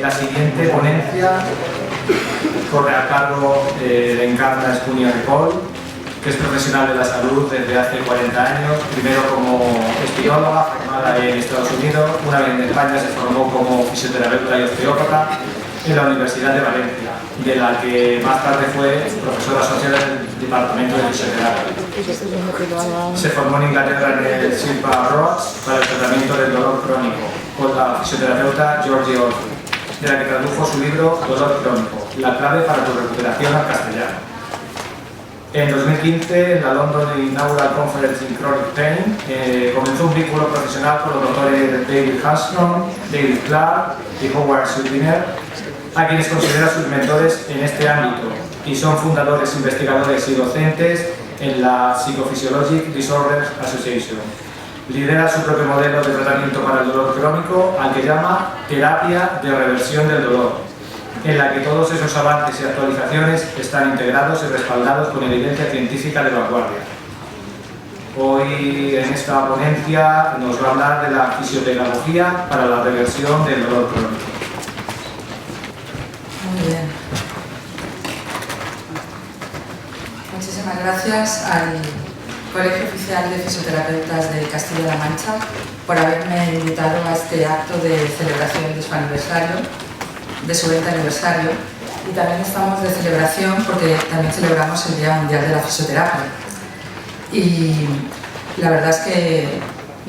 La siguiente ponencia corre a cargo de Encarna Espuña Ripoll, que es profesional de la salud desde hace 40 años, primero como espiróloga formada en Estados Unidos, una vez en España se formó como fisioterapeuta y osteópata en la Universidad de Valencia, de la que más tarde fue profesora asociada del Departamento de Fisioterapia. Se formó en Inglaterra en el Silva Roads para el tratamiento del dolor crónico con la fisioterapeuta Georgie Orphy, de la que tradujo su libro Dolor crónico, la clave para tu recuperación al castellano. En 2015, en la London Inaugural Conference in Chronic Pain, comenzó un vínculo profesional con los doctores David Armstrong, David Clark y Howard Schultiner, a quienes considera sus mentores en este ámbito, y son fundadores, investigadores y docentes en la Psychophysiologic Disorders Association. Lidera su propio modelo de tratamiento para el dolor crónico, al que llama terapia de reversión del dolor, en la que todos esos avances y actualizaciones están integrados y respaldados con evidencia científica de vanguardia. Hoy en esta ponencia nos va a hablar de la fisiopedagogía para la reversión del dolor crónico. Muy bien. Muchísimas gracias al Colegio Oficial de Fisioterapeutas de Castilla-La Mancha por haberme invitado a este acto de celebración de su aniversario, de su 20 aniversario, y también estamos de celebración porque también celebramos el Día Mundial de la Fisioterapia. Y la verdad es que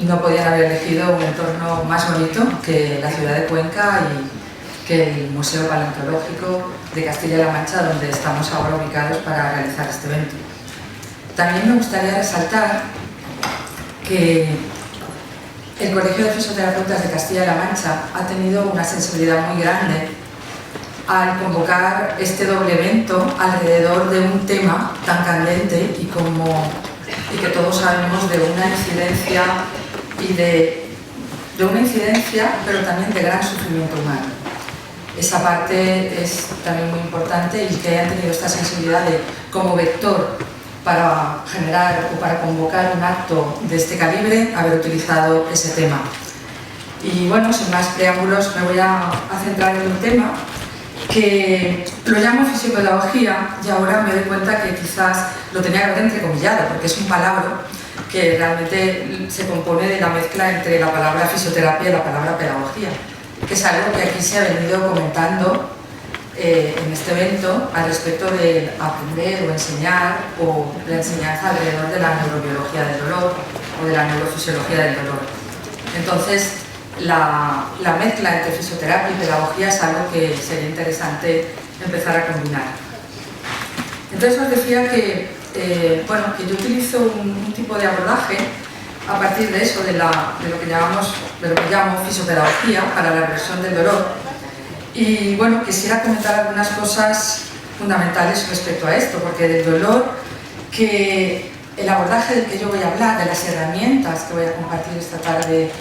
no podían haber elegido un entorno más bonito que la ciudad de Cuenca y que el Museo Paleontológico de Castilla-La Mancha, donde estamos ahora ubicados para realizar este evento. También me gustaría resaltar que el Colegio de Fisioterapeutas de Castilla-La Mancha ha tenido una sensibilidad muy grande al convocar este doble evento alrededor de un tema tan candente y que todos sabemos de una incidencia pero también de gran sufrimiento humano. Esa parte es también muy importante, y que hayan tenido esta sensibilidad de, como vector para generar o para convocar un acto de este calibre, haber utilizado ese tema. Y bueno, sin más preámbulos, me voy a centrar en un tema que lo llamo fisiopedagogía, y ahora me doy cuenta que quizás lo tenía que haber entrecomillado, porque es un palabra que realmente se compone de la mezcla entre la palabra fisioterapia y la palabra pedagogía, que es algo que aquí se ha venido comentando en este evento al respecto de aprender o enseñar, o la enseñanza alrededor de la neurobiología del dolor o de la neurofisiología del dolor. Entonces, la mezcla entre fisioterapia y pedagogía es algo que sería interesante empezar a combinar. Entonces os decía que yo utilizo un tipo de abordaje a partir de eso, de lo que llamo fisiopedagogía para la reversión del dolor. Y bueno, quisiera comentar algunas cosas fundamentales respecto a esto, porque del dolor, que el abordaje del que yo voy a hablar, de las herramientas que voy a compartir esta tarde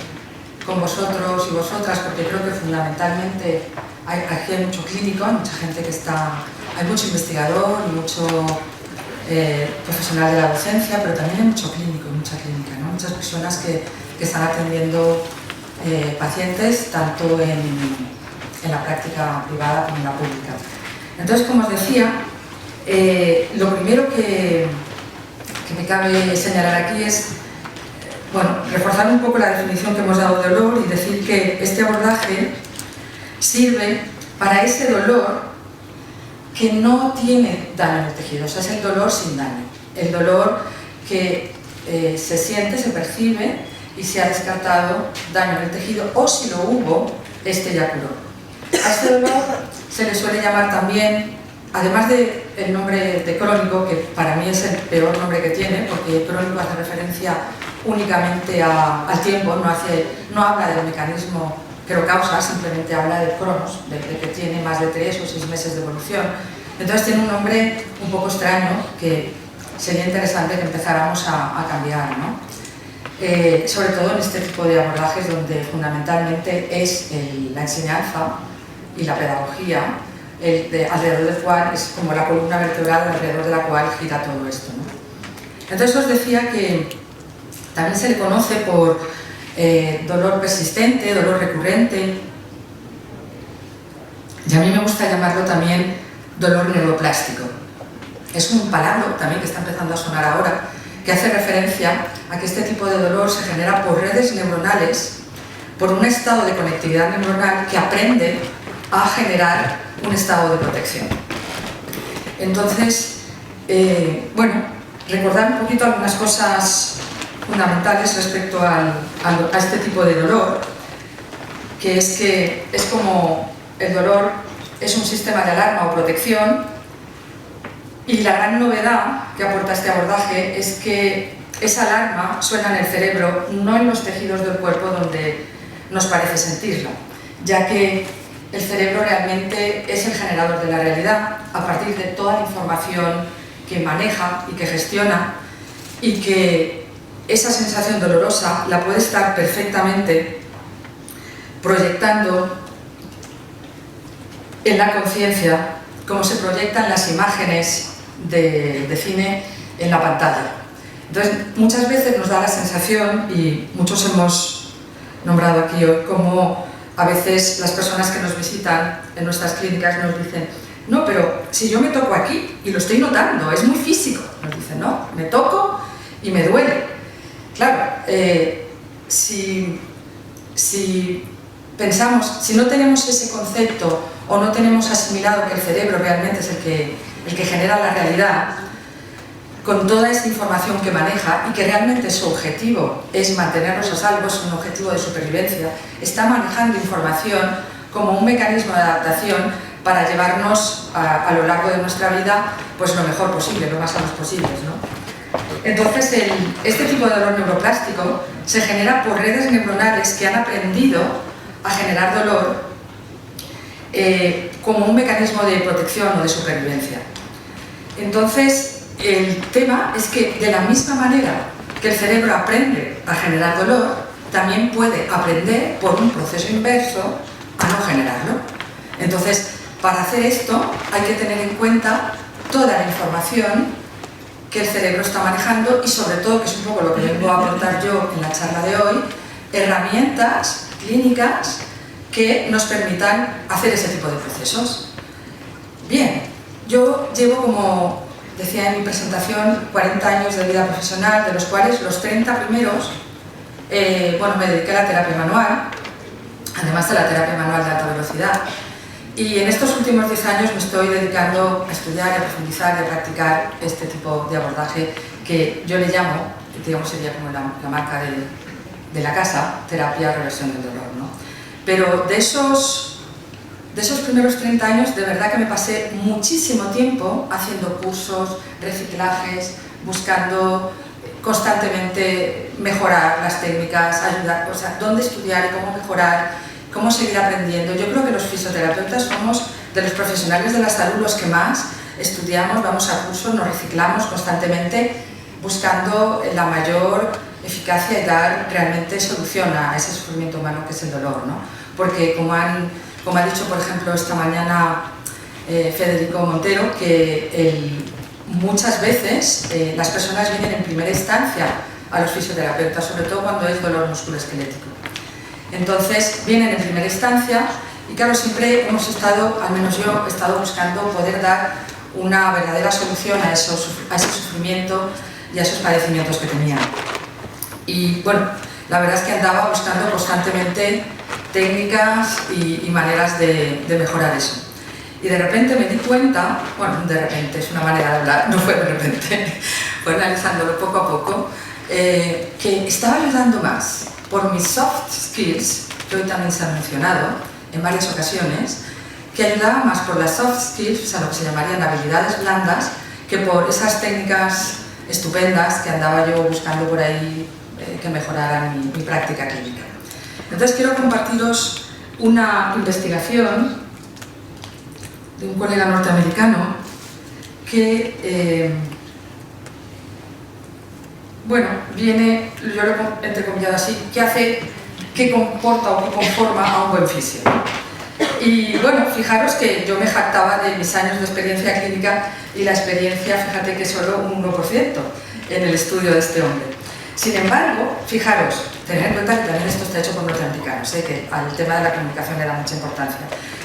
con vosotros y vosotras, porque creo que fundamentalmente aquí hay mucho clínico, hay mucha gente que hay mucho investigador y mucho profesional de la docencia, pero también hay mucho clínico y mucha clínica, ¿no? Muchas personas que están atendiendo pacientes tanto en la práctica privada como en la pública. Entonces, como os decía, lo primero que me cabe señalar aquí es reforzar un poco la definición que hemos dado de dolor y decir que este abordaje sirve para ese dolor que no tiene daño en el tejido, o sea, es el dolor sin daño, el dolor que se siente, se percibe y se ha descartado daño en el tejido, o si lo hubo, este ya curó. A este dolor se le suele llamar también, además del nombre de crónico, que para mí es el peor nombre que tiene, porque crónico hace referencia únicamente al tiempo, no habla del mecanismo que lo causa, simplemente habla del cronos, de que tiene más de 3 o 6 meses de evolución. Entonces tiene un nombre un poco extraño que sería interesante que empezáramos a cambiar, ¿no? Sobre todo en este tipo de abordajes donde fundamentalmente es la enseñanza y la pedagogía, alrededor del cual es como la columna vertebral alrededor de la cual gira todo esto, ¿no? Entonces os decía que también se le conoce por dolor persistente, dolor recurrente, Y a mí me gusta llamarlo también dolor neuroplástico. Es un palabra también que está empezando a sonar ahora, que hace referencia a que este tipo de dolor se genera por redes neuronales, por un estado de conectividad neuronal que aprende a generar un estado de protección. Entonces, bueno, recordar un poquito algunas cosas fundamentales respecto a este tipo de dolor, que es como el dolor es un sistema de alarma o protección, y la gran novedad que aporta este abordaje es que esa alarma suena en el cerebro, no en los tejidos del cuerpo donde nos parece sentirla, ya que el cerebro realmente es el generador de la realidad a partir de toda la información que maneja y que gestiona, y que esa sensación dolorosa la puede estar perfectamente proyectando en la conciencia, como se proyectan las imágenes de cine en la pantalla. Entonces, muchas veces nos da la sensación, y muchos hemos nombrado aquí hoy, como a veces las personas que nos visitan en nuestras clínicas nos dicen: no, pero si yo me toco aquí y lo estoy notando, es muy físico. Nos dicen: no, me toco y me duele. Claro, si pensamos, si no tenemos ese concepto o no tenemos asimilado que el cerebro realmente es el que genera la realidad, con toda esta información que maneja y que realmente su objetivo es mantenernos a salvo, es un objetivo de supervivencia, está manejando información como un mecanismo de adaptación para llevarnos a lo largo de nuestra vida pues lo mejor posible, lo más sanos posibles, ¿no? Entonces, este tipo de dolor neuroplástico se genera por redes neuronales que han aprendido a generar dolor como un mecanismo de protección o de supervivencia. Entonces, el tema es que de la misma manera que el cerebro aprende a generar dolor, también puede aprender por un proceso inverso a no generarlo. Entonces, para hacer esto hay que tener en cuenta toda la información que el cerebro está manejando y, sobre todo, que es un poco lo que vengo a aportar yo en la charla de hoy, herramientas clínicas que nos permitan hacer ese tipo de procesos. Bien, yo llevo, como decía en mi presentación, 40 años de vida profesional, de los cuales los 30 primeros, bueno, me dediqué a la terapia manual, además de la terapia manual de alta velocidad. Y en estos últimos 10 años me estoy dedicando a estudiar, a profundizar y a practicar este tipo de abordaje que yo le llamo, digamos, sería como la marca de la casa, terapia reversión del dolor, ¿no? Pero de esos primeros 30 años, de verdad que me pasé muchísimo tiempo haciendo cursos, reciclajes, buscando constantemente mejorar las técnicas, ayudar, o sea, dónde estudiar y cómo mejorar, cómo seguir aprendiendo. Yo creo que los fisioterapeutas somos de los profesionales de la salud los que más estudiamos, vamos a cursos, nos reciclamos constantemente buscando la mayor eficacia y dar realmente solución a ese sufrimiento humano que es el dolor, ¿no? Porque como ha dicho, por ejemplo, esta mañana Federico Montero, que muchas veces las personas vienen en primera instancia a los fisioterapeutas, sobre todo cuando es dolor musculoesquelético. Entonces vienen en primera instancia y, claro, siempre hemos estado, al menos yo he estado buscando poder dar una verdadera solución a ese sufrimiento y a esos padecimientos que tenían. Y bueno, la verdad es que andaba buscando constantemente técnicas y maneras de mejorar eso. Y de repente me di cuenta, bueno, de repente, es una manera de hablar, no fue de repente, fue analizándolo poco a poco, que estaba ayudando más por mis soft skills, que hoy también se han mencionado en varias ocasiones, que ayudaba más por las soft skills, o sea, lo que se llamarían habilidades blandas, que por esas técnicas estupendas que andaba yo buscando por ahí que mejoraran mi práctica clínica. Entonces quiero compartiros una investigación de un colega norteamericano que, bueno, viene, yo lo he entrecomillado así, que comporta o que conforma a un buen fisio. Y bueno, fijaros que yo me jactaba de mis años de experiencia clínica y la experiencia, fíjate que solo un 1% en el estudio de este hombre. Sin embargo, fijaros, tened en cuenta que también esto está hecho por norteamericanos, que al tema de la comunicación le da mucha importancia.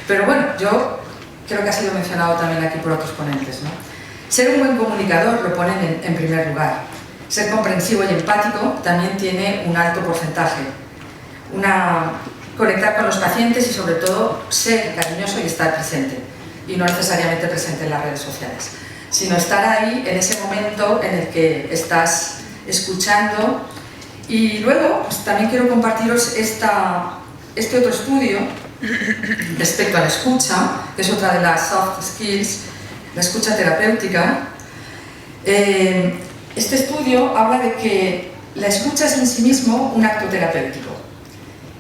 Pero bueno, yo creo que ha sido mencionado también aquí por otros ponentes, ¿no? Ser un buen comunicador lo ponen en primer lugar. Ser comprensivo y empático también tiene un alto porcentaje. Conectar con los pacientes y sobre todo ser cariñoso y estar presente. Y no necesariamente presente en las redes sociales, sino estar ahí en ese momento en el que estás escuchando. Y luego pues, también quiero compartiros este otro estudio respecto a la escucha, que es otra de las soft skills, la escucha terapéutica. Este estudio habla de que la escucha es en sí mismo un acto terapéutico.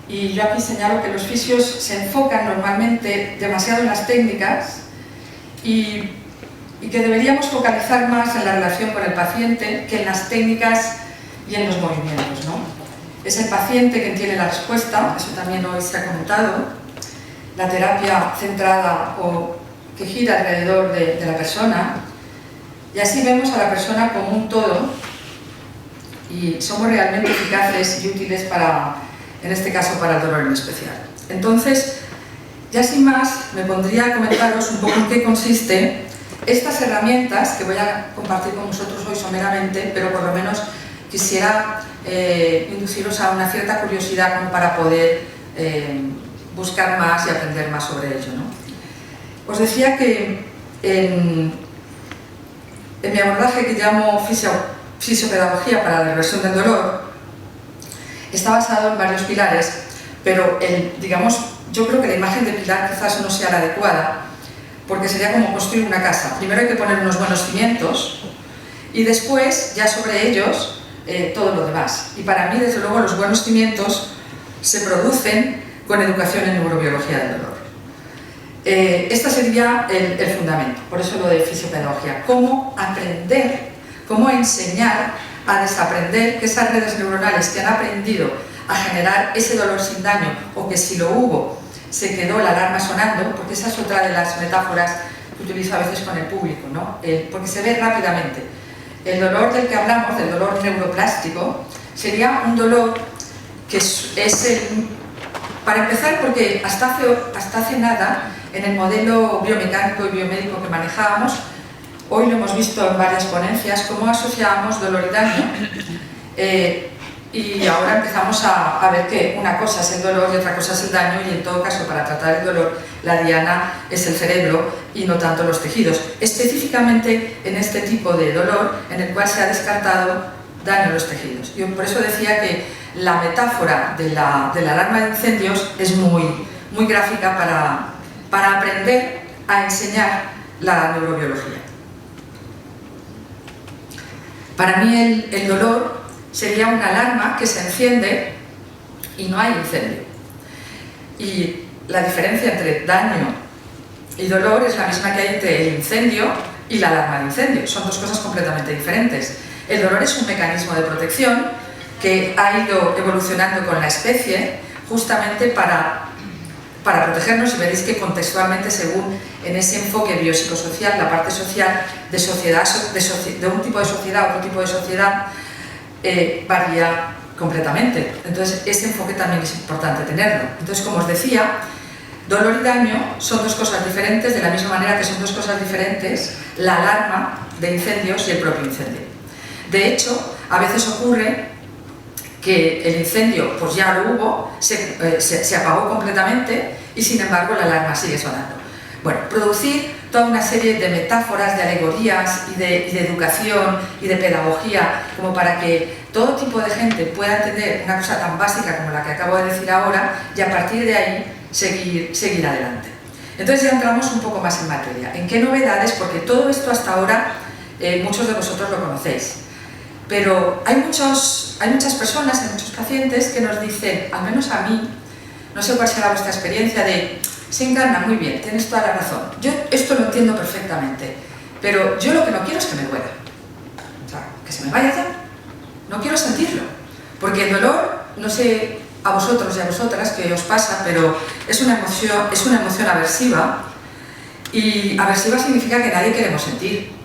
Y yo aquí señalo que los fisios se enfocan normalmente demasiado en las técnicas y que deberíamos focalizar más en la relación con el paciente que en las técnicas y en los movimientos, ¿no? Es el paciente quien tiene la respuesta, eso también hoy se ha comentado. La terapia centrada o que gira alrededor de la persona, y así vemos a la persona como un todo y somos realmente eficaces y útiles en este caso para el dolor en especial. Entonces, ya sin más, me pondría a comentaros un poco en qué consiste estas herramientas que voy a compartir con vosotros hoy someramente, pero por lo menos quisiera induciros a una cierta curiosidad como para poder buscar más y aprender más sobre ello, ¿no? Os decía que en mi abordaje que llamo fisiopedagogía para la reversión del dolor, está basado en varios pilares, pero digamos, yo creo que la imagen de pilar quizás no sea la adecuada, porque sería como construir una casa. Primero hay que poner unos buenos cimientos y después, ya sobre ellos, todo lo demás. Y para mí, desde luego, los buenos cimientos se producen con educación en neurobiología del dolor. Este sería el fundamento, por eso lo de fisiopedagogía. Cómo aprender, cómo enseñar a desaprender que esas redes neuronales que han aprendido a generar ese dolor sin daño, o que si lo hubo, se quedó la alarma sonando, porque esa es otra de las metáforas que utilizo a veces con el público, ¿no? Porque se ve rápidamente. El dolor del que hablamos, del dolor neuroplástico, sería un dolor que para empezar, porque hasta hace nada, en el modelo biomecánico y biomédico que manejábamos, hoy lo hemos visto en varias ponencias, cómo asociábamos dolor y daño, y ahora empezamos a ver que una cosa es el dolor y otra cosa es el daño, y en todo caso, para tratar el dolor, la diana es el cerebro y no tanto los tejidos. Específicamente en este tipo de dolor, en el cual se ha descartado daño a los tejidos. Yo por eso decía que la metáfora de la alarma de incendios es muy gráfica para aprender a enseñar la neurobiología. Para mí el dolor sería una alarma que se enciende y no hay incendio. Y la diferencia entre daño y dolor es la misma que hay entre el incendio y la alarma de incendio. Son dos cosas completamente diferentes. El dolor es un mecanismo de protección que ha ido evolucionando con la especie justamente para protegernos, y veréis que contextualmente, según en ese enfoque biopsicosocial, la parte social de sociedad, de un tipo de sociedad a otro tipo de sociedad, varía completamente. Entonces, ese enfoque también es importante tenerlo. Entonces, como os decía, dolor y daño son dos cosas diferentes, de la misma manera que son dos cosas diferentes la alarma de incendios y el propio incendio. De hecho, a veces ocurre que el incendio pues ya lo hubo, se apagó completamente y sin embargo la alarma sigue sonando. Bueno, producir toda una serie de metáforas, de alegorías y de educación y de pedagogía como para que todo tipo de gente pueda entender una cosa tan básica como la que acabo de decir ahora y a partir de ahí seguir adelante. Entonces ya entramos un poco más en materia. ¿En qué novedades? Porque todo esto hasta ahora muchos de vosotros lo conocéis. Pero hay muchas personas, hay muchos pacientes que nos dicen, al menos a mí, no sé cuál será vuestra experiencia, de sí, Encarna, muy bien, tienes toda la razón, yo esto lo entiendo perfectamente, pero yo lo que no quiero es que me duela, o sea, que se me vaya ya, no quiero sentirlo, porque el dolor, no sé a vosotros y a vosotras qué os pasa, pero es una emoción aversiva, y aversiva significa que nadie queremos sentir.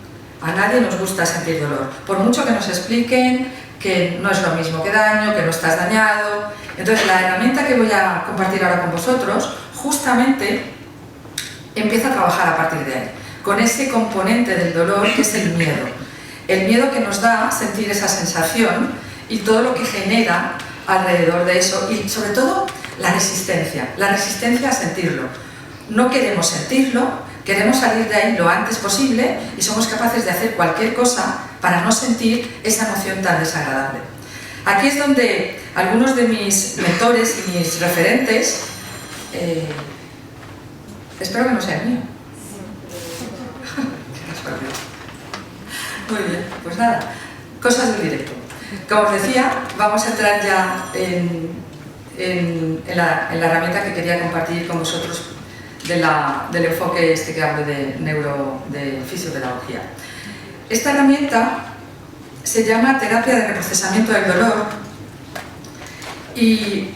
A nadie nos gusta sentir dolor, por mucho que nos expliquen que no es lo mismo que daño, que no estás dañado. Entonces la herramienta que voy a compartir ahora con vosotros justamente empieza a trabajar a partir de ahí, con ese componente del dolor que es el miedo. El miedo que nos da sentir esa sensación y todo lo que genera alrededor de eso, y sobre todo la resistencia a sentirlo. No queremos sentirlo, queremos salir de ahí lo antes posible y somos capaces de hacer cualquier cosa para no sentir esa emoción tan desagradable. Aquí es donde algunos de mis mentores y mis referentes, espero que no sea el mío. Muy bien, pues nada, cosas del directo. Como os decía, vamos a entrar ya en la herramienta que quería compartir con vosotros del enfoque que hablo de fisiopedagogía. Esta herramienta se llama terapia de reprocesamiento del dolor y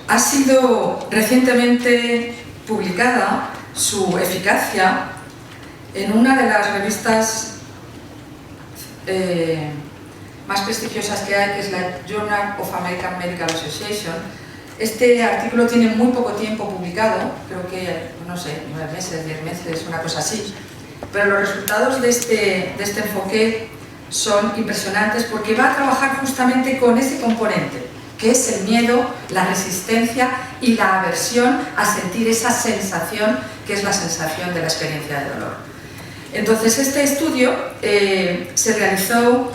ha sido recientemente publicada su eficacia en una de las revistas más prestigiosas que hay, que es la Journal of American Medical Association. Este artículo tiene muy poco tiempo publicado, creo que, no sé, 9 meses, 10 meses, una cosa así, pero los resultados de este enfoque son impresionantes porque va a trabajar justamente con ese componente, que es el miedo, la resistencia y la aversión a sentir esa sensación que es la sensación de la experiencia de dolor. Entonces, este estudio se realizó,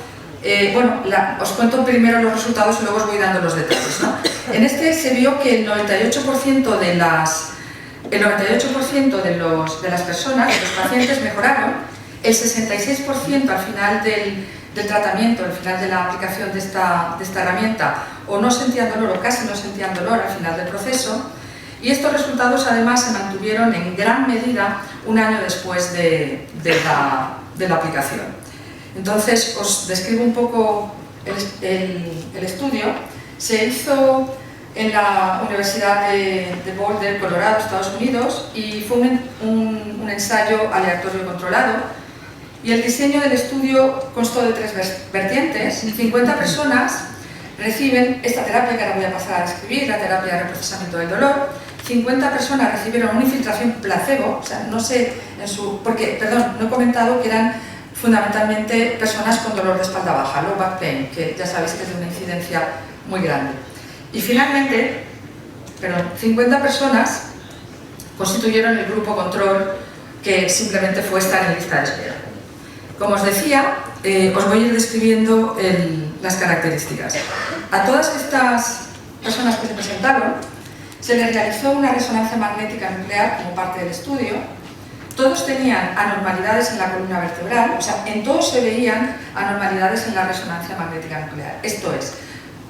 os cuento primero los resultados y luego os voy dando los detalles, ¿no? En este se vio que el 98% de las personas, de los pacientes, mejoraron, el 66% al final del tratamiento, al final de la aplicación de esta herramienta, o no sentían dolor o casi no sentían dolor al final del proceso, y estos resultados además se mantuvieron en gran medida un año después de la aplicación. Entonces os describo un poco el estudio. Se hizo en la Universidad de Boulder, Colorado, Estados Unidos, y fue un ensayo aleatorio controlado. Y el diseño del estudio constó de 3 vertientes. 50 personas reciben esta terapia que ahora voy a pasar a describir, la terapia de reprocesamiento del dolor. 50 personas recibieron una infiltración placebo, o sea, no sé, no he comentado que eran fundamentalmente personas con dolor de espalda baja, low back pain, que ya sabéis que es de una incidencia muy grande. Y finalmente, 50 personas constituyeron el grupo control, que simplemente fue estar en lista de espera. Como os decía, os voy a ir describiendo las características. A todas estas personas que se presentaron, se les realizó una resonancia magnética nuclear como parte del estudio. Todos tenían anormalidades en la columna vertebral, o sea, en todos se veían anormalidades en la resonancia magnética nuclear. Esto es,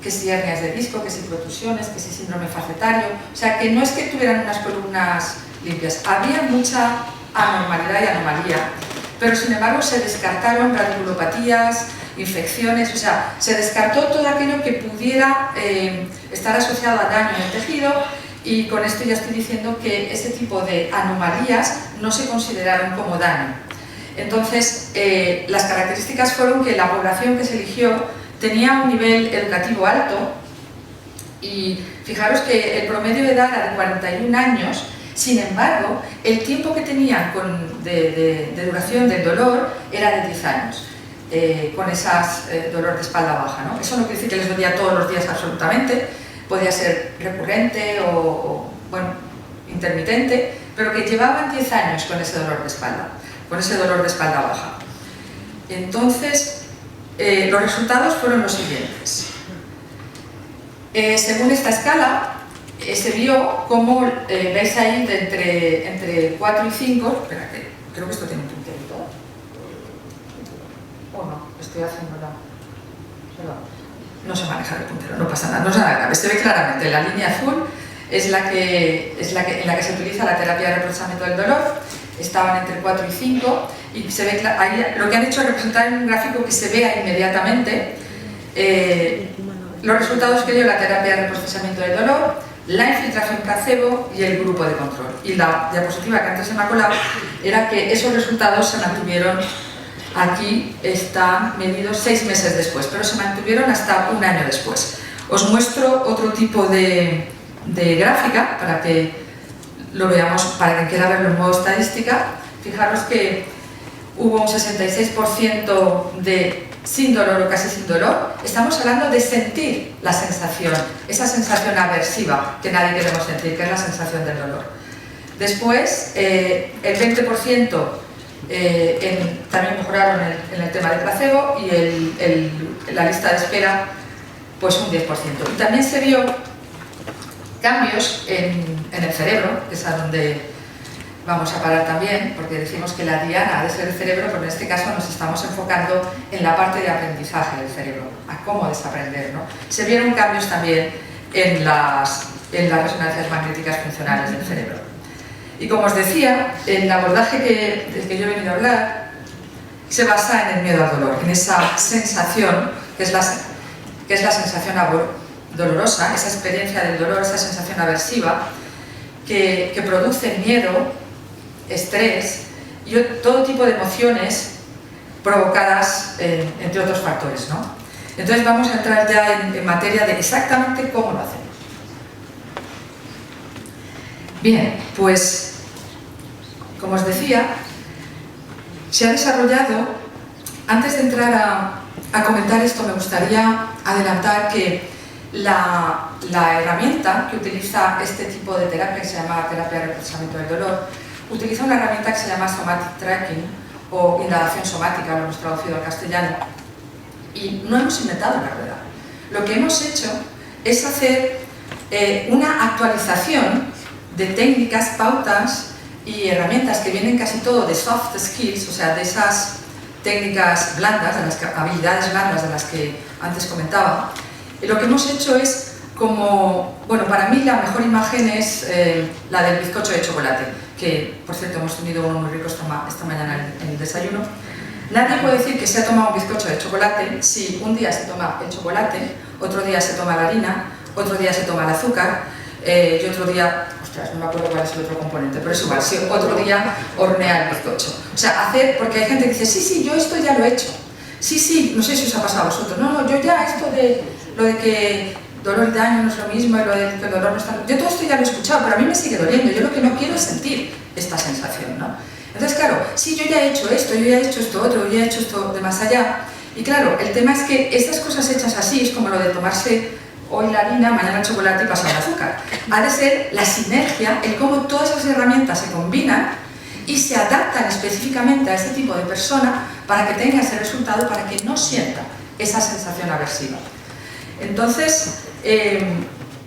que si hernias de disco, que si protusiones, que si síndrome facetario, o sea, que no es que tuvieran unas columnas limpias, había mucha anormalidad y anomalía, pero sin embargo se descartaron radiculopatías, infecciones, o sea, se descartó todo aquello que pudiera estar asociado a daño en el tejido, y con esto ya estoy diciendo que ese tipo de anomalías no se consideraron como daño. Entonces, las características fueron que la población que se eligió tenía un nivel educativo alto, y fijaros que el promedio de edad era de 41 años, sin embargo, el tiempo que tenían de duración del dolor era de 10 años. Con esas dolor de espalda baja, ¿no? Eso no quiere decir que les dolía todos los días absolutamente, podía ser recurrente o intermitente, pero que llevaban 10 años con ese dolor de espalda baja. Entonces, los resultados fueron los siguientes. Según esta escala, se vio cómo, veis ahí, entre 4 y 5, espera, creo que esto tiene un punterito. O no, estoy haciéndola. No se maneja el puntero, no pasa nada, no es nada grave. Se ve claramente, la línea azul es en la que se utiliza la terapia de reprocesamiento del dolor. Estaban entre 4 y 5, y se ve ahí, lo que han hecho es representar en un gráfico que se vea inmediatamente los resultados que dio la terapia de reprocesamiento del dolor, la infiltración placebo y el grupo de control. Y la diapositiva que antes se me ha colado era que esos resultados se mantuvieron. Aquí están medidos 6 meses después, pero se mantuvieron hasta un año después. Os muestro otro tipo de gráfica para que lo veamos para quien quiera verlo en modo estadística. Fijaros que hubo un 66% de sin dolor o casi sin dolor. Estamos hablando de sentir la sensación, esa sensación aversiva que nadie queremos sentir, que es la sensación del dolor. Después, el 20% también mejoraron en el tema del placebo y la lista de espera, pues un 10%. Y también se vio cambios en el cerebro, que es a donde vamos a parar también, porque decimos que la diana ha de ser el cerebro, pero en este caso nos estamos enfocando en la parte de aprendizaje del cerebro, a cómo desaprender, ¿no? Se vieron cambios también en las resonancias magnéticas funcionales del cerebro. Y como os decía, el abordaje del que yo he venido a hablar se basa en el miedo al dolor, en esa sensación, que es la sensación dolorosa, esa experiencia del dolor, esa sensación aversiva, que produce miedo, estrés y todo tipo de emociones provocadas, entre otros factores, ¿no? Entonces vamos a entrar ya en materia de exactamente cómo lo hacemos. Bien, pues como os decía, se ha desarrollado, antes de entrar a comentar esto, me gustaría adelantar que la herramienta que utiliza este tipo de terapia, que se llama terapia de reprocesamiento del dolor, utiliza una herramienta que se llama somatic tracking o indagación somática, lo hemos traducido al castellano, y no hemos inventado la rueda. Lo que hemos hecho es hacer una actualización de técnicas, pautas y herramientas que vienen casi todo de soft skills, o sea, de esas técnicas blandas, habilidades blandas de las que antes comentaba. Lo que hemos hecho es como, bueno, para mí la mejor imagen es la del bizcocho de chocolate, que por cierto hemos tenido uno muy rico esta mañana en el desayuno. Nadie puede decir que se ha tomado un bizcocho de chocolate si un día se toma el chocolate, otro día se toma la harina, otro día se toma el azúcar y otro día, ostras, no me acuerdo cuál es el otro componente, pero es igual, si otro día hornea el bizcocho. O sea, porque hay gente que dice, sí, yo esto ya lo he hecho. Sí, no sé si os ha pasado a vosotros. No, yo ya esto de lo de que dolor y daño no es lo mismo y lo de que el dolor no está... Yo todo esto ya lo he escuchado, pero a mí me sigue doliendo. Yo lo que no quiero es sentir esta sensación, ¿no? Entonces, claro, sí, yo ya he hecho esto, yo ya he hecho esto otro, yo ya he hecho esto de más allá. Y claro, el tema es que estas cosas hechas así, es como lo de tomarse hoy la harina, mañana el chocolate y pasado el azúcar. Ha de ser la sinergia, el cómo todas esas herramientas se combinan y se adaptan específicamente a este tipo de persona para que tenga ese resultado, para que no sienta esa sensación aversiva. Entonces,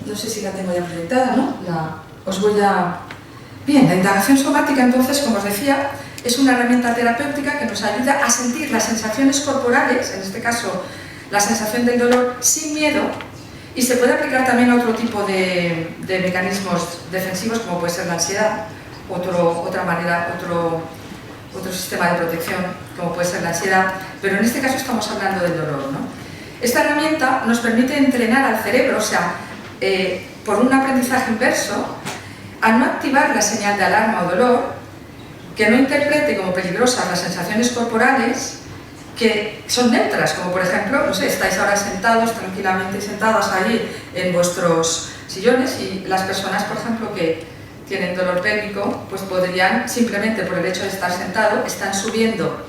no sé si la tengo ya proyectada, ¿no? Os voy a... Bien, la indagación somática, entonces, como os decía, es una herramienta terapéutica que nos ayuda a sentir las sensaciones corporales, en este caso la sensación del dolor, sin miedo, y se puede aplicar también a otro tipo de mecanismos defensivos, como puede ser la ansiedad, otra manera, otro sistema de protección, como puede ser la ansiedad, pero en este caso estamos hablando del dolor, ¿no? Esta herramienta nos permite entrenar al cerebro, o sea, por un aprendizaje inverso, a no activar la señal de alarma o dolor, que no interprete como peligrosas las sensaciones corporales que son neutras, como por ejemplo, no sé, estáis ahora sentados, tranquilamente sentadas ahí en vuestros sillones y las personas, por ejemplo, que tienen dolor pélvico, pues podrían, simplemente por el hecho de estar sentado, están subiendo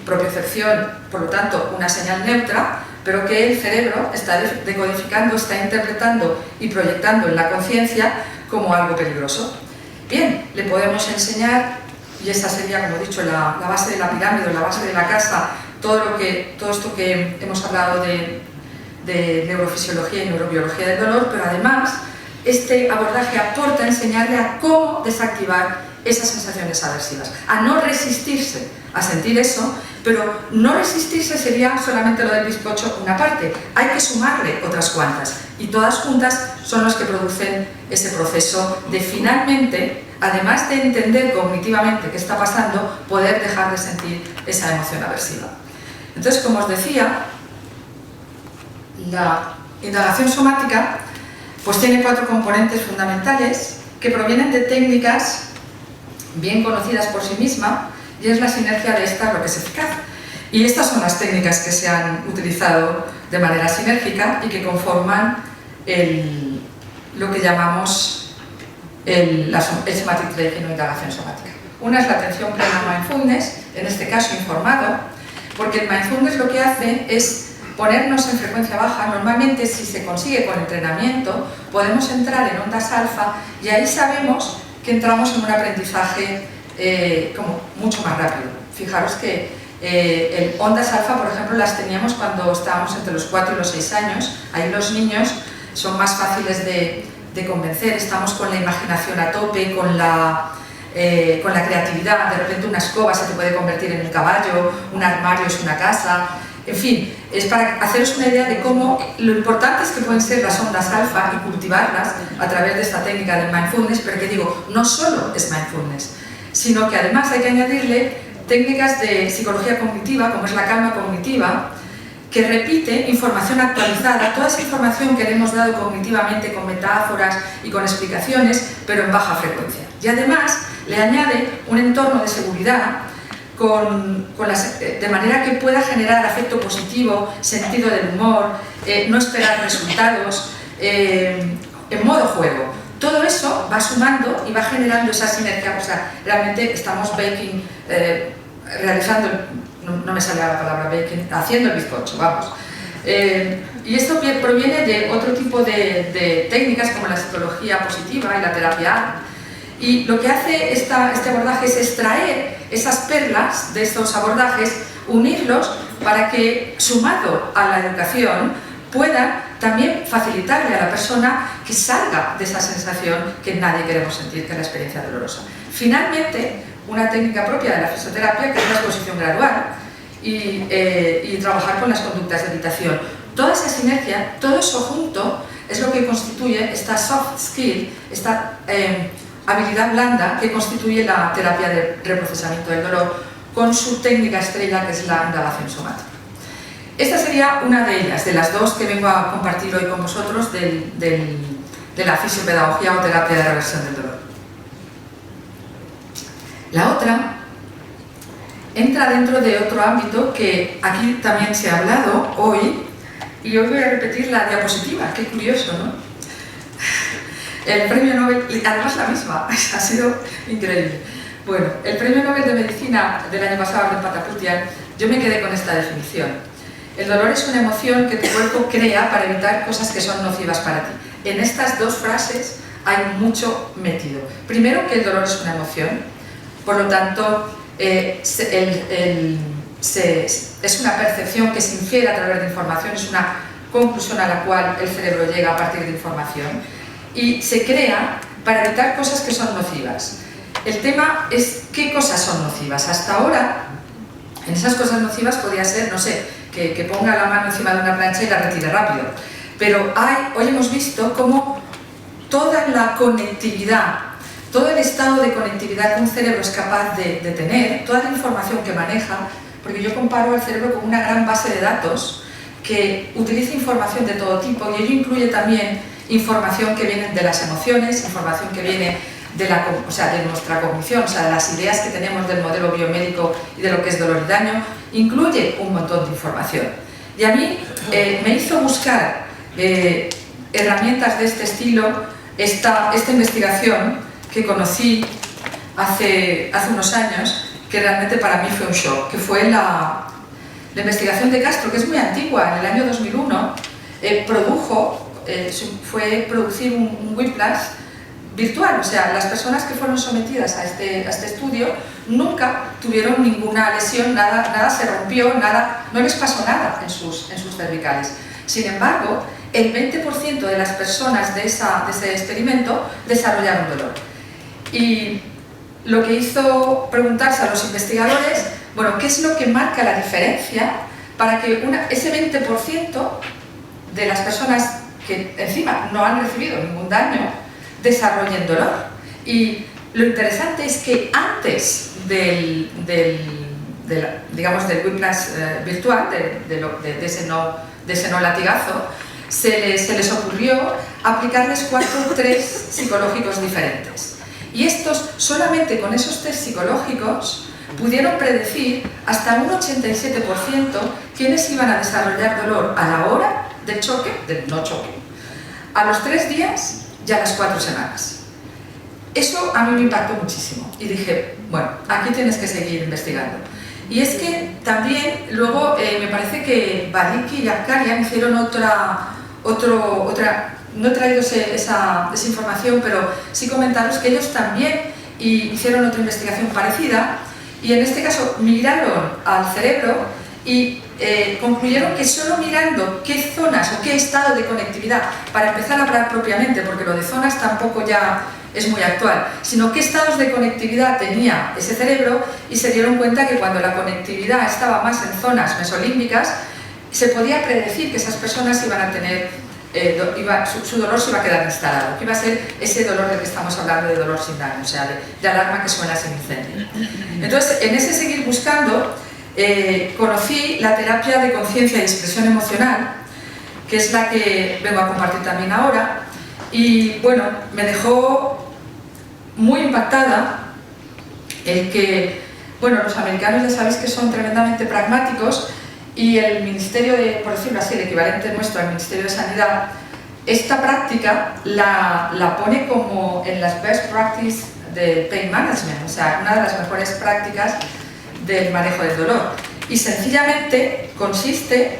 propiocepción, por lo tanto, una señal neutra, pero que el cerebro está decodificando, está interpretando y proyectando en la conciencia como algo peligroso. Bien, le podemos enseñar, y esa sería, como he dicho, la base de la pirámide, la base de la casa, todo esto que hemos hablado de neurofisiología y neurobiología del dolor, pero además este abordaje aporta a enseñarle a cómo desactivar esas sensaciones aversivas, a no resistirse a sentir eso, pero no resistirse sería solamente lo del bizcocho una parte, hay que sumarle otras cuantas y todas juntas son las que producen ese proceso de finalmente, además de entender cognitivamente qué está pasando, poder dejar de sentir esa emoción aversiva. Entonces, como os decía, la indagación somática pues tiene 4 componentes fundamentales que provienen de técnicas bien conocidas por sí misma, y es la sinergia de estas lo que es eficaz. Y estas son las técnicas que se han utilizado de manera sinérgica y que conforman lo que llamamos el somatic tracking o indagación somática. Una es la atención plena mindfulness, en este caso informado, porque el mindfulness lo que hace es ponernos en frecuencia baja. Normalmente, si se consigue con entrenamiento, podemos entrar en ondas alfa y ahí sabemos que entramos en un aprendizaje como mucho más rápido. Fijaros que ondas alfa, por ejemplo, las teníamos cuando estábamos entre los 4 y los 6 años. Ahí los niños son más fáciles de convencer, estamos con la imaginación a tope, con la creatividad. De repente una escoba se te puede convertir en un caballo, un armario es una casa. En fin, es para haceros una idea de cómo lo importante es que pueden ser las ondas alfa y cultivarlas a través de esta técnica del mindfulness, pero que digo, no solo es mindfulness, sino que además hay que añadirle técnicas de psicología cognitiva, como es la calma cognitiva, que repite información actualizada, toda esa información que le hemos dado cognitivamente con metáforas y con explicaciones, pero en baja frecuencia. Y además le añade un entorno de seguridad de manera que pueda generar afecto positivo, sentido del humor, no esperar resultados, en modo juego. Todo eso va sumando y va generando esa sinergia. O sea, realmente estamos realizando, no me sale la palabra baking, haciendo el bizcocho, vamos. Y esto proviene de otro tipo de técnicas como la psicología positiva y la terapia. Y lo que hace este abordaje es extraer esas perlas de estos abordajes, unirlos para que, sumado a la educación, puedan también facilitarle a la persona que salga de esa sensación que nadie queremos sentir, que es la experiencia dolorosa. Finalmente, una técnica propia de la fisioterapia, que es la exposición gradual y trabajar con las conductas de evitación. Toda esa sinergia, todo eso junto, es lo que constituye esta soft skill, esta habilidad blanda que constituye la terapia de reprocesamiento del dolor con su técnica estrella, que es la indagación somática. Esta sería una de ellas, de las dos que vengo a compartir hoy con vosotros de la fisiopedagogía o terapia de reversión del dolor. La otra entra dentro de otro ámbito que aquí también se ha hablado hoy, y hoy voy a repetir la diapositiva. Qué curioso, ¿no? El premio Nobel, además la misma, ha sido increíble. Bueno, el premio Nobel de Medicina del año pasado de Pataputian, yo me quedé con esta definición. El dolor es una emoción que tu cuerpo crea para evitar cosas que son nocivas para ti. En estas dos frases hay mucho metido. Primero, que el dolor es una emoción, por lo tanto, es una percepción que se infiere a través de información, es una conclusión a la cual el cerebro llega a partir de información. Y se crea para evitar cosas que son nocivas. El tema es qué cosas son nocivas. Hasta ahora, en esas cosas nocivas podría ser, no sé, que ponga la mano encima de una plancha y la retire rápido. Pero hoy hemos visto cómo toda la conectividad, todo el estado de conectividad que un cerebro es capaz de tener, toda la información que maneja, porque yo comparo al cerebro con una gran base de datos que utiliza información de todo tipo, y ello incluye también información que viene de las emociones, información que viene de nuestra cognición, o sea, de las ideas que tenemos del modelo biomédico y de lo que es dolor y daño, incluye un montón de información. Y a mí me hizo buscar herramientas de este estilo, esta investigación que conocí hace unos años, que realmente para mí fue un shock, que fue la investigación de Castro, que es muy antigua. En el año 2001 fue producir un whiplash virtual, o sea, las personas que fueron sometidas a este estudio nunca tuvieron ninguna lesión, nada se rompió, no les pasó nada en sus cervicales. Sin embargo, el 20% de las personas de ese experimento desarrollaron dolor. Y lo que hizo preguntarse a los investigadores, bueno, ¿qué es lo que marca la diferencia para que ese 20% de las personas que encima no han recibido ningún daño desarrollen dolor? Y lo interesante es que antes del whiplash virtual, de ese no latigazo, se les ocurrió aplicarles 4 test psicológicos diferentes. Y estos, solamente con esos test psicológicos, pudieron predecir hasta un 87% quiénes iban a desarrollar dolor a la hora del choque, del no choque, a los 3 días y a las 4 semanas. Eso a mí me impactó muchísimo y dije, bueno, aquí tienes que seguir investigando. Y es que también luego me parece que Baliki y Akkarian hicieron otra, no he traído esa información, pero sí comentaros que ellos también hicieron otra investigación parecida y en este caso miraron al cerebro y concluyeron que solo mirando qué zonas o qué estado de conectividad, para empezar a hablar propiamente, porque lo de zonas tampoco ya es muy actual, sino qué estados de conectividad tenía ese cerebro, y se dieron cuenta que cuando la conectividad estaba más en zonas mesolímbicas, se podía predecir que esas personas iban a tener, su dolor se iba a quedar instalado, que iba a ser ese dolor del que estamos hablando, de dolor sin daño, o sea, de alarma que suena sin incendio. Entonces, en ese seguir buscando, conocí la terapia de conciencia y expresión emocional, que es la que vengo a compartir también ahora, y bueno, me dejó muy impactada el que, bueno, los americanos ya sabéis que son tremendamente pragmáticos, y el Ministerio de, por decirlo así, el equivalente nuestro al Ministerio de Sanidad, esta práctica la pone como en las best practice del pain management, o sea, una de las mejores prácticas del manejo del dolor, y sencillamente consiste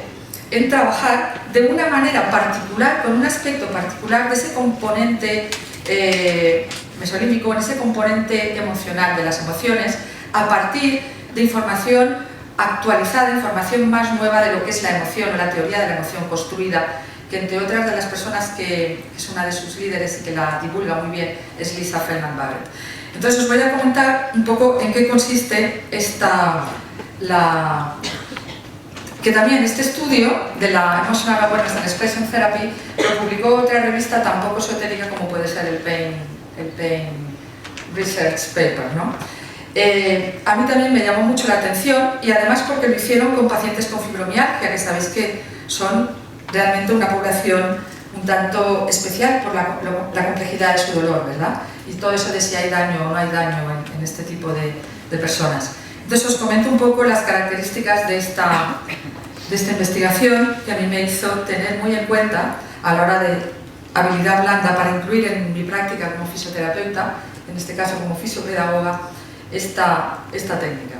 en trabajar de una manera particular, con un aspecto particular de ese componente mesolímbico, en ese componente emocional de las emociones, a partir de información actualizada, información más nueva de lo que es la emoción o la teoría de la emoción construida, que entre otras de las personas que es una de sus líderes y que la divulga muy bien es Lisa Feldman Barrett. Entonces os voy a comentar un poco en qué consiste que también este estudio de la Emotional Awareness and Expression Therapy lo publicó otra revista tampoco esotérica como puede ser el Pain Research Paper, ¿no? A mí también me llamó mucho la atención, y además porque lo hicieron con pacientes con fibromialgia, que sabéis que son realmente una población un tanto especial por la complejidad de su dolor, ¿verdad? Y todo eso de si hay daño o no hay daño en este tipo de personas. Entonces os comento un poco las características de esta investigación, que a mí me hizo tener muy en cuenta a la hora de habilidad blanda para incluir en mi práctica como fisioterapeuta, en este caso como fisiopedagoga, esta técnica.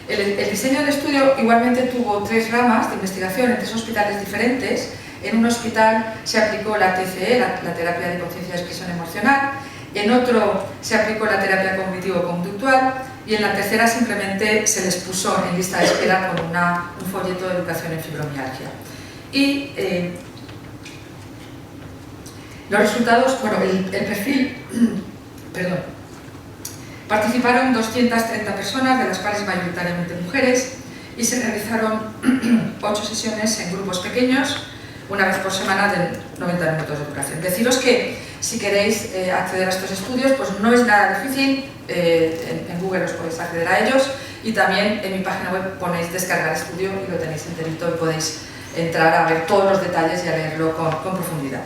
El diseño del estudio igualmente tuvo 3 ramas de investigación en 3 hospitales diferentes. En un hospital se aplicó la TCE, la terapia de conciencia y expresión emocional, en otro se aplicó la terapia cognitivo-conductual, y en la tercera simplemente se les puso en lista de espera con un folleto de educación en fibromialgia. Y los resultados, bueno, el perfil, perdón, participaron 230 personas, de las cuales mayoritariamente mujeres, y se realizaron 8 sesiones en grupos pequeños, una vez por semana de 90 minutos de duración. Deciros que si queréis acceder a estos estudios, pues no es nada difícil, en Google os podéis acceder a ellos, y también en mi página web ponéis descargar estudio y lo tenéis enterito y podéis entrar a ver todos los detalles y a leerlo con profundidad.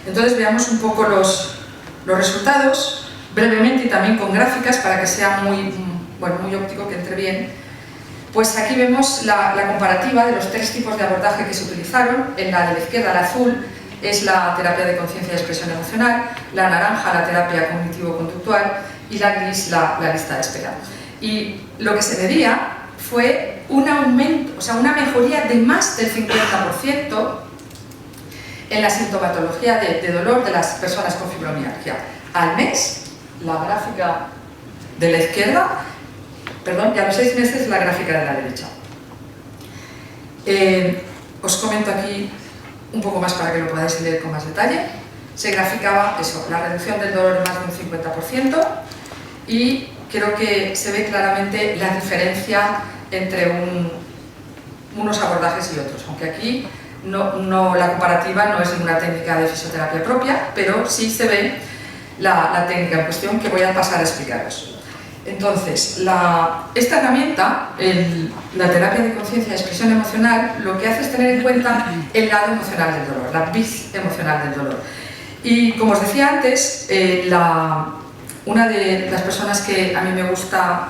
Entonces veamos un poco los resultados, brevemente y también con gráficas para que sea muy óptico, que entre bien. Pues aquí vemos la comparativa de los 3 tipos de abordaje que se utilizaron. En la de la izquierda, la azul, es la terapia de conciencia y expresión emocional, la naranja, la terapia cognitivo-conductual, y la gris, la lista de espera. Y lo que se veía fue un aumento, o sea, una mejoría de más del 50% en la sintomatología de dolor de las personas con fibromialgia. Al mes, la gráfica de la izquierda, perdón, y a los 6 meses la gráfica de la derecha. Os comento aquí un poco más para que lo podáis leer con más detalle. Se graficaba eso, la reducción del dolor en más de un 50%, y creo que se ve claramente la diferencia entre unos abordajes y otros, aunque aquí la comparativa no es ninguna técnica de fisioterapia propia, pero sí se ve la técnica en cuestión, que voy a pasar a explicaros. Entonces, esta herramienta, la terapia de conciencia y expresión emocional, lo que hace es tener en cuenta el lado emocional del dolor, la vis emocional del dolor. Y como os decía antes, una de las personas que a mí me gusta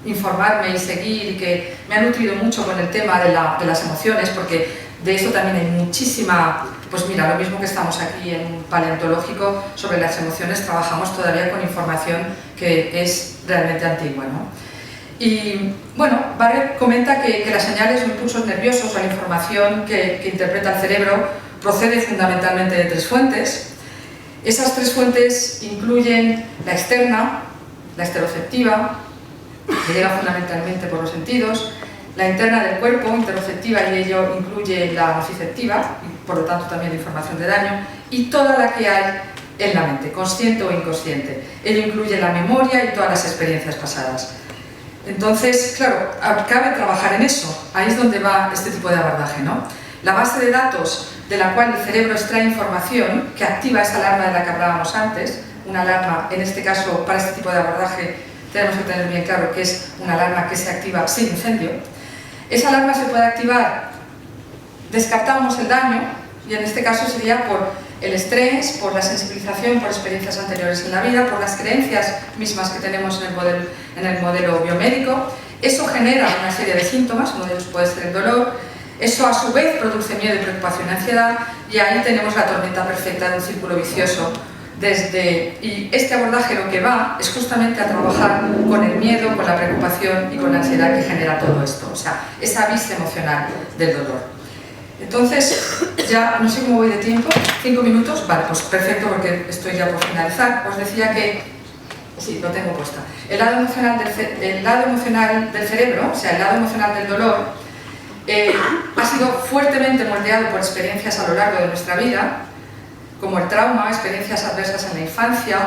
informarme y seguir, y que me ha nutrido mucho con el tema de las emociones, porque de eso también hay muchísima Pues mira, lo mismo que estamos aquí en paleontológico sobre las emociones, trabajamos todavía con información que es realmente antigua, ¿no? Y bueno, Barrett comenta que las señales o impulsos nerviosos o la información que interpreta el cerebro procede fundamentalmente de 3 fuentes. Esas 3 fuentes incluyen la externa, la estereoceptiva, que llega fundamentalmente por los sentidos, la interna del cuerpo, interoceptiva, y ello incluye la nociceptiva, y por lo tanto también la información de daño, y toda la que hay en la mente, consciente o inconsciente. Ello incluye la memoria y todas las experiencias pasadas. Entonces, claro, cabe trabajar en eso. Ahí es donde va este tipo de abordaje, ¿no? La base de datos de la cual el cerebro extrae información que activa esa alarma de la que hablábamos antes, una alarma, en este caso, para este tipo de abordaje, tenemos que tener bien claro que es una alarma que se activa sin incendio. Esa alarma se puede activar, descartamos el daño, y en este caso sería por el estrés, por la sensibilización, por experiencias anteriores en la vida, por las creencias mismas que tenemos en el modelo biomédico. Eso genera una serie de síntomas, uno de ellos puede ser el dolor. Eso a su vez produce miedo y preocupación y ansiedad, y ahí tenemos la tormenta perfecta de un círculo vicioso. Y este abordaje lo que va es justamente a trabajar con el miedo, con la preocupación y con la ansiedad que genera todo esto, o sea, esa vista emocional del dolor. Entonces, ya no sé cómo voy de tiempo, 5 minutos, vale, pues perfecto porque estoy ya por finalizar. Os decía que, sí, lo tengo puesta, el lado emocional del cerebro, o sea, el lado emocional del dolor, ha sido fuertemente moldeado por experiencias a lo largo de nuestra vida, como el trauma, experiencias adversas en la infancia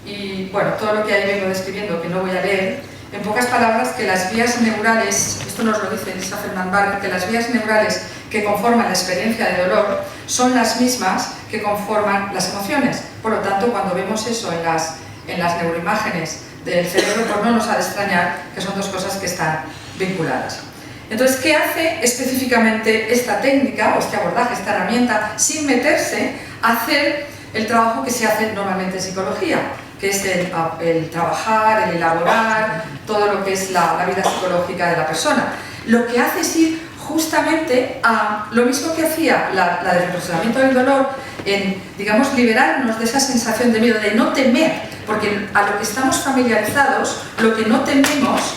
y bueno, todo lo que ahí vengo describiendo que no voy a leer. En pocas palabras, que las vías neurales, esto nos lo dice Lisa Feldman Barrett, que las vías neurales que conforman la experiencia de dolor son las mismas que conforman las emociones. Por lo tanto, cuando vemos eso en las neuroimágenes del cerebro, pues no nos ha de extrañar que son 2 cosas que están vinculadas. Entonces, ¿qué hace específicamente esta técnica o este abordaje, esta herramienta, sin meterse a hacer el trabajo que se hace normalmente en psicología, que es el trabajar, el elaborar, todo lo que es la vida psicológica de la persona? Lo que hace es ir justamente a lo mismo que hacía la del procesamiento del dolor, en, digamos, liberarnos de esa sensación de miedo, de no temer, porque a lo que estamos familiarizados, lo que no tememos,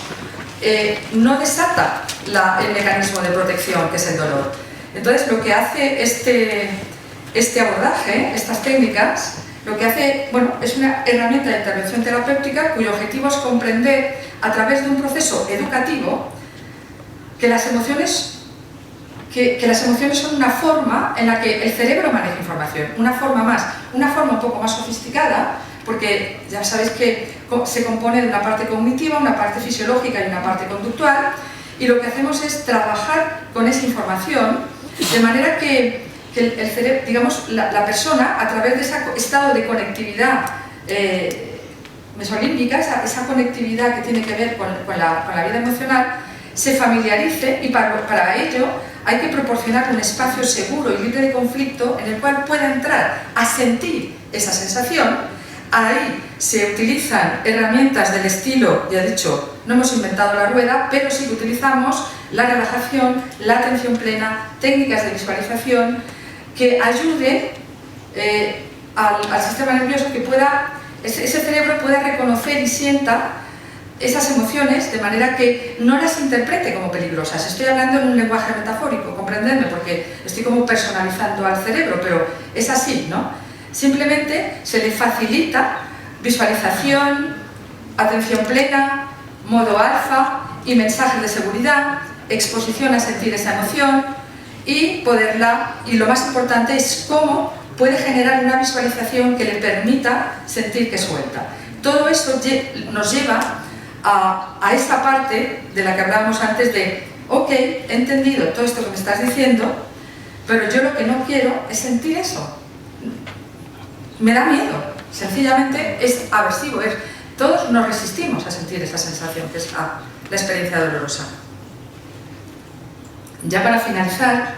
no desata el mecanismo de protección que es el dolor. Entonces, lo que hace este abordaje, estas técnicas, lo que hace, bueno, es una herramienta de intervención terapéutica cuyo objetivo es comprender a través de un proceso educativo que las emociones son una forma en la que el cerebro maneja información, una forma un poco más sofisticada, porque ya sabéis que se compone de una parte cognitiva, una parte fisiológica y una parte conductual, y lo que hacemos es trabajar con esa información de manera que el cerebro, digamos, la persona, a través de ese estado de conectividad mesolímbica, esa conectividad que tiene que ver con la vida emocional, se familiarice, y para ello hay que proporcionar un espacio seguro y libre de conflicto en el cual pueda entrar a sentir esa sensación. Ahí se utilizan herramientas del estilo, ya he dicho, no hemos inventado la rueda, pero sí que utilizamos la relajación, la atención plena, técnicas de visualización que ayuden al sistema nervioso, que ese cerebro pueda reconocer y sienta esas emociones de manera que no las interprete como peligrosas. Estoy hablando en un lenguaje metafórico, comprendedme, porque estoy como personalizando al cerebro, pero es así, ¿no? Simplemente se le facilita visualización, atención plena, modo alfa y mensajes de seguridad, exposición a sentir esa emoción y lo más importante es cómo puede generar una visualización que le permita sentir que suelta. Todo esto nos lleva a esa parte de la que hablábamos antes de, ok, he entendido todo esto que me estás diciendo, pero yo lo que no quiero es sentir eso. Me da miedo, sencillamente es aversivo, todos nos resistimos a sentir esa sensación, que es la experiencia dolorosa. Ya para finalizar,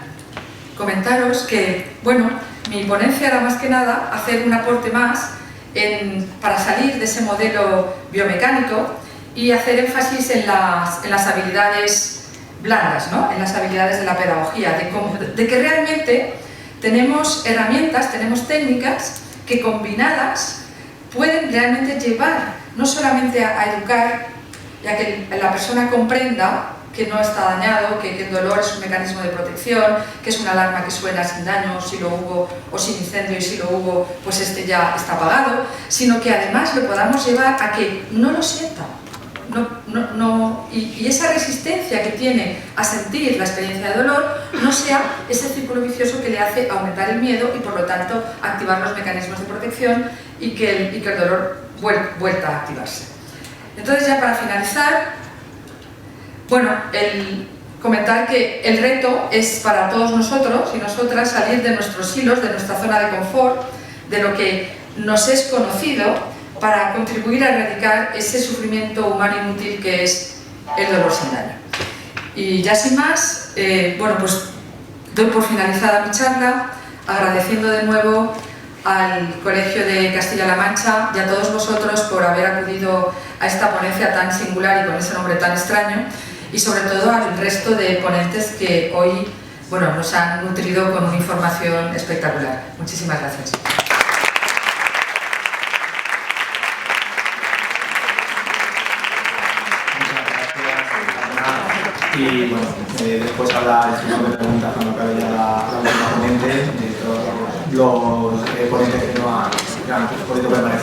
comentaros que, bueno, mi ponencia era más que nada hacer un aporte más para salir de ese modelo biomecánico y hacer énfasis en las habilidades blandas, ¿no? En las habilidades de la pedagogía, de que realmente tenemos herramientas, tenemos técnicas que combinadas pueden realmente llevar no solamente a educar y a que la persona comprenda que no está dañado, que el dolor es un mecanismo de protección, que es una alarma que suena sin daño, si lo hubo, o sin incendio, y si lo hubo, pues este ya está apagado, sino que además lo podamos llevar a que no lo sienta. Y esa resistencia que tiene a sentir la experiencia de dolor no sea ese círculo vicioso que le hace aumentar el miedo y por lo tanto activar los mecanismos de protección y que el dolor vuelta a activarse. Entonces, ya para finalizar, bueno, comentar que el reto es para todos nosotros y nosotras salir de nuestros hilos, de nuestra zona de confort, de lo que nos es conocido, para contribuir a erradicar ese sufrimiento humano inútil que es el dolor sin daño. Y ya sin más, bueno, pues doy por finalizada mi charla, agradeciendo de nuevo al Colegio de Castilla-La Mancha y a todos vosotros por haber acudido a esta ponencia tan singular y con ese nombre tan extraño, y sobre todo al resto de ponentes que hoy, bueno, nos han nutrido con una información espectacular. Muchísimas gracias. Y bueno, después habrá el turno de preguntas cuando acabe ya la última ponente, de todos los ponentes que no han podido permanecer.